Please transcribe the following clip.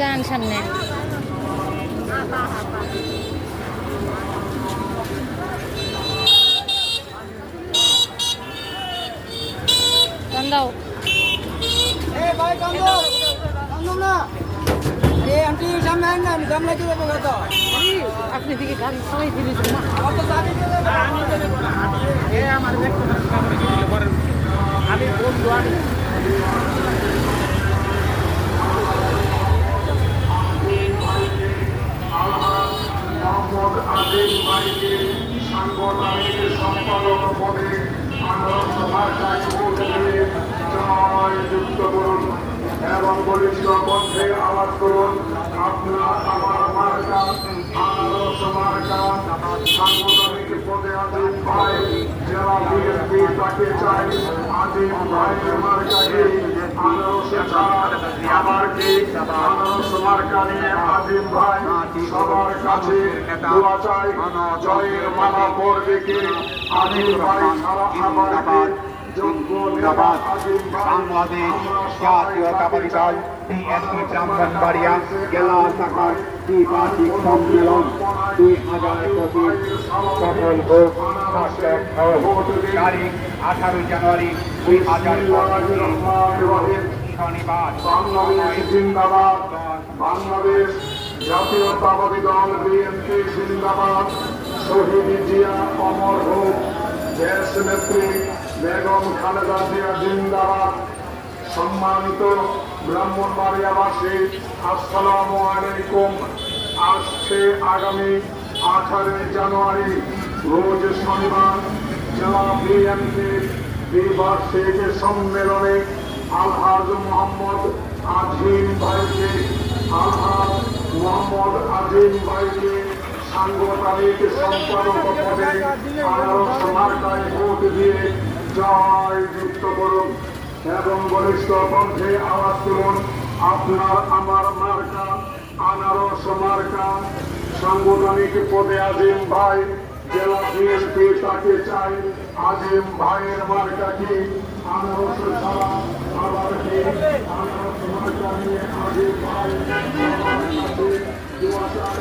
গান সামনে গান দাও। ভাই কান্দো না এ আন্টি সামনে আন না গামলা কি দেবো কত আপনি দিকে গান সবাই দিয়েছেন না কত দাবি দিলে এ আমার ব্যক্তিগত কামড়ে দিলে পরে আমি বন্ধু আমি মোহাম্মদ আজিম ভাইকে সাংগঠনিক সম্পাদক পদে আন্দোলন ভাষায় ভোট দিয়ে জয় যুক্ত করুন এবং বলিষ্ঠ কণ্ঠে আওয়াজ করুন আপনার আমার মার্কা আনারস মার্কা সাংগঠনিক পদে আজিম ভাই জেলা বিএনপি তাকে চাই আজিম ভাইয়ের মার্কাকে আনারস ছাড় আমার কি আনারস মার্কা নিয়ে আজিম ভাই সবার কাছে দোয়া চাই জয়ের মালা পড়বে কে আজিম ভাই ছাড়া আমার কে জিন্দাবাদ বাংলাদেশ জাতীয়তাবাদী দল বিএনপি ব্রাহ্মণবাড়িয়া জেলা শাখার দ্বিবার্ষিক সম্মেলন 2025 সফল হোক সার্থক হোক। তারিখ 18 জানুয়ারি 2025 শনিবার। বাংলাদেশ জিন্দাবাদ বাংলাদেশ জাতীয়তাবাদী দল বিএনপি জিন্দাবাদ শহীদ জিয়া অমর হোক দেশ নেত্রী বেগম খালেদা জিয়া জিন্দাবাদ। সম্মানিত ব্রাহ্মণবাড়িয়াবাসী আসসালামু আলাইকুম। আসছে আগামী 18 জানুয়ারি রোজ শনিবার জেলা বিএনপির দ্বিবার্ষিক সম্মেলনে আলহাজ মোহাম্মদ আজিম ভাইকে সাংগঠনিক সম্পাদক পদে আনারস মার্কায় ভোট দিয়ে জয় যুক্ত করুন এবং বলিষ্ঠ কণ্ঠে আওয়াজ তুলুন আপনার আমার মার্কা আনারস মার্কা সাংগঠনিক পদে আজিম ভাই জেলা বিএনপি তাকে চাই আজিম ভাইয়ের মার্কা কি আনারস ছাড়া আবার কি আনারস মার্কা নিয়ে আজিম ভাই সবার কাছে দোয়া চাই।